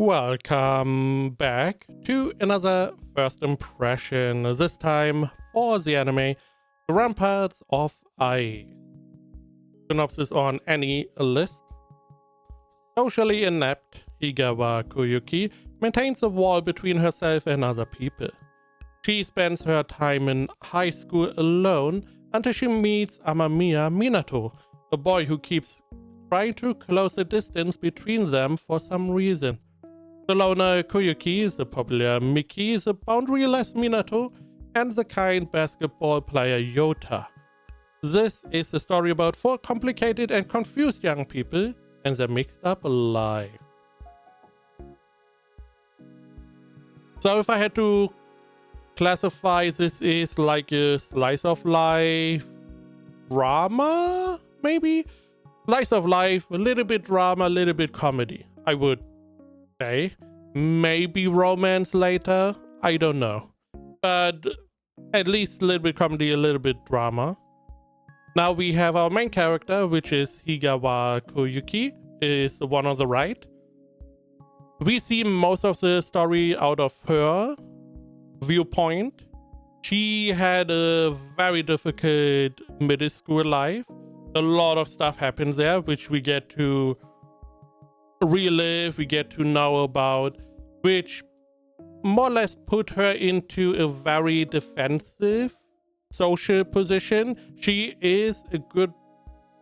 Welcome back to another first impression, this time for the anime The Ramparts of Ice. Synopsis on any list. Socially inept, Higawa Koyuki maintains a wall between herself and other people. She spends her time in high school alone until she meets Amamiya Minato, a boy who keeps trying to close the distance between them for some reason. The loner Koyuki, the popular Miki, the boundaryless Minato, and the kind basketball player Yota. This is the story about four complicated and confused young people and their mixed up lives. So if I had to classify, this is like a slice of life drama, maybe? Slice of life, a little bit drama, a little bit comedy, I would say. Maybe romance later, I don't know, but at least a little bit comedy, a little bit drama. Now we have our main character, which is Higawa Koyuki, is the one on the right. We see most of the story out of her viewpoint. She had a very difficult middle school life. A lot of stuff happens there, which we get to relive, we get to know about, which more or less put her into a very defensive social position. She is a good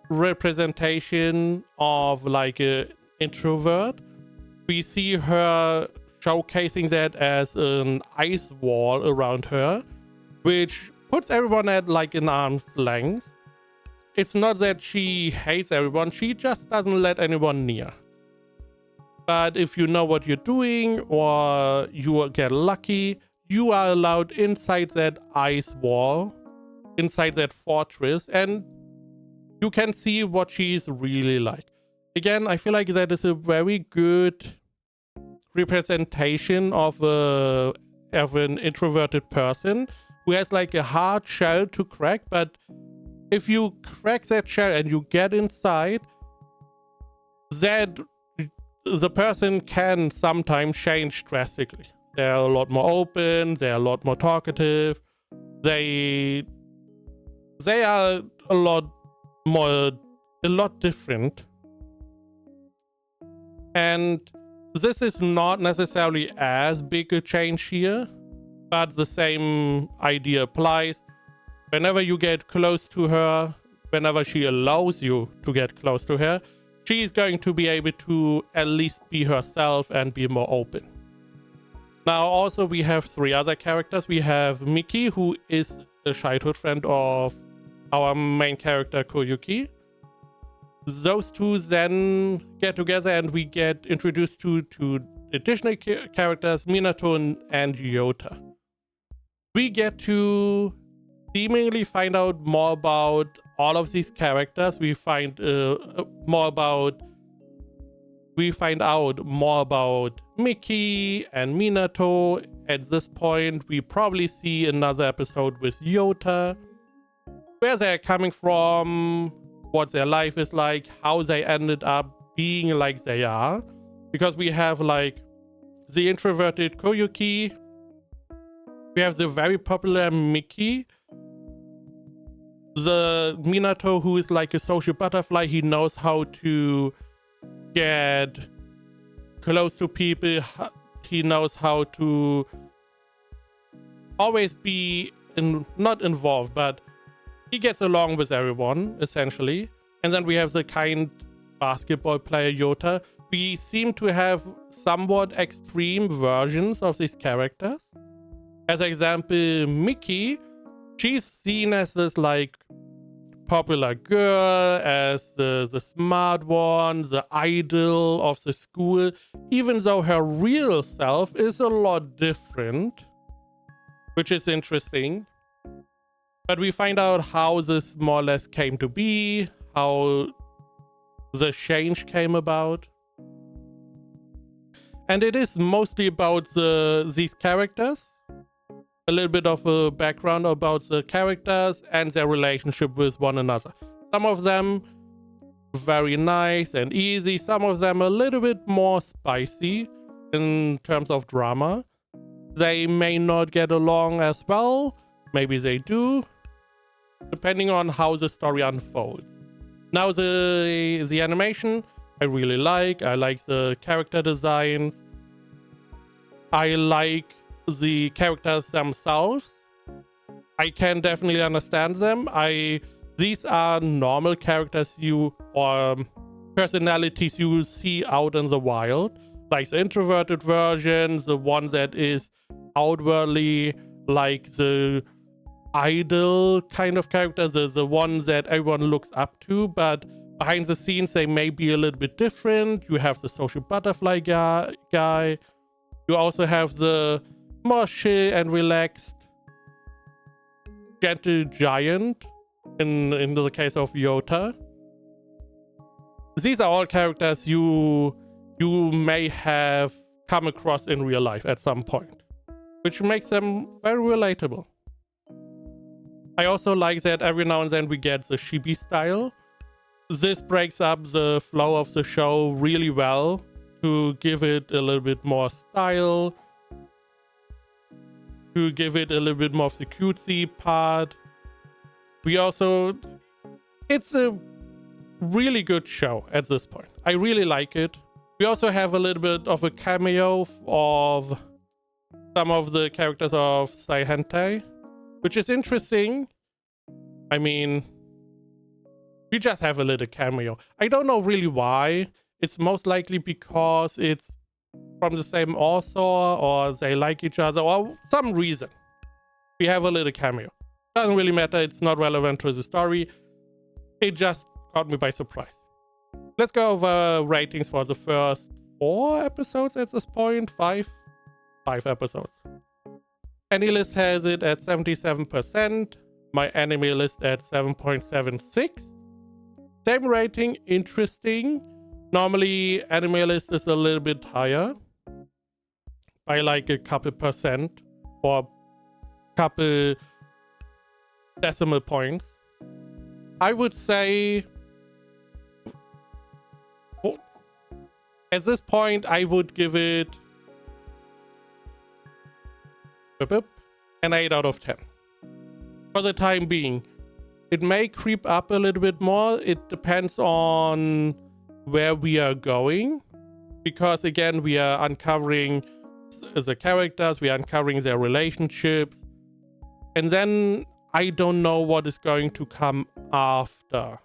representation of like an introvert. We see her showcasing that as an ice wall around her, which puts everyone at like an arm's length. It's not that she hates everyone, she just doesn't let anyone near. But if you know what you're doing or you get lucky, you are allowed inside that ice wall, inside that fortress, and you can see what she's really like. Again, I feel like that is a very good representation of an introverted person who has like a hard shell to crack, but if you crack that shell and you get inside, that the person can sometimes change drastically. They're a lot more open, they're a lot more talkative, they are a lot different. And this is not necessarily as big a change here, but the same idea applies. Whenever you get close to her, whenever she allows you to get close to her, she's going to be able to at least be herself and be more open. Now also we have three other characters. We have Miki, who is a childhood friend of our main character Koyuki. Those two then get together and we get introduced to additional characters, Minato and Yota. We get to seemingly find out more about all of these characters. We find out more about Miki and Minato. At this point, we probably see another episode with Yota, where they're coming from, what their life is like, how they ended up being like they are. Because we have like the introverted Koyuki, we have the very popular Miki, the Minato who is like a social butterfly. He knows how to get close to people. He knows how to always be not involved, but he gets along with everyone, essentially. And then we have the kind basketball player Yota. We seem to have somewhat extreme versions of these characters. As example, Miki, she's seen as this like popular girl, as the smart one, the idol of the school, even though her real self is a lot different, which is interesting. But we find out how this more or less came to be, how the change came about. And it is mostly about these characters. A little bit of a background about the characters and their relationship with one another. Some of them very nice and easy, some of them a little bit more spicy, in terms of drama. They may not get along as well, maybe they do, depending on how the story unfolds. Now the animation I really like. I like the character designs. I like the characters themselves. I can definitely understand them. These are normal characters or personalities you see out in the wild, like the introverted version, the one that is outwardly like the idol kind of character, the one that everyone looks up to, but behind the scenes they may be a little bit different. You have the social butterfly guy. You also have the more chill and relaxed gentle giant in the case of Yota. These are all characters you may have come across in real life at some point, which makes them very relatable. I also like that every now and then we get the chibi style. This breaks up the flow of the show really well to give it a little bit more style, to give it a little bit more of the cutesy part. It's a really good show at this point. I really like it. We also have a little bit of a cameo of some of the characters of Sai Hentai, which is interesting. I mean, we just have a little cameo. I don't know really why. It's most likely because it's from the same author, or they like each other, or some reason. We have a little cameo. Doesn't really matter. It's not relevant to the story. It just caught me by surprise. Let's go over ratings for the first 4 episodes at this point. 5 episodes. AniList has it at 77%. My anime list at 7.76. Same rating, interesting. Normally, anime list is a little bit higher by like a couple percent or couple decimal points. I would say at this point I would give it an 8 out of 10 for the time being. It may creep up a little bit more. It depends on where we are going, because again, we are uncovering the characters, we are uncovering their relationships, and then I don't know what is going to come after,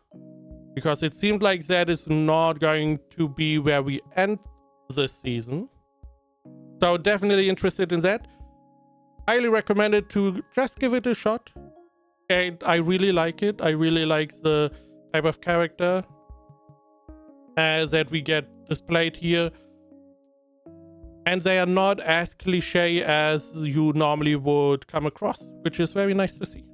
because it seems like that is not going to be where we end this season. So definitely interested in that. Highly recommend it to just give it a shot. And I really like it. I really like the type of character that we get displayed here. And they are not as cliche as you normally would come across, which is very nice to see.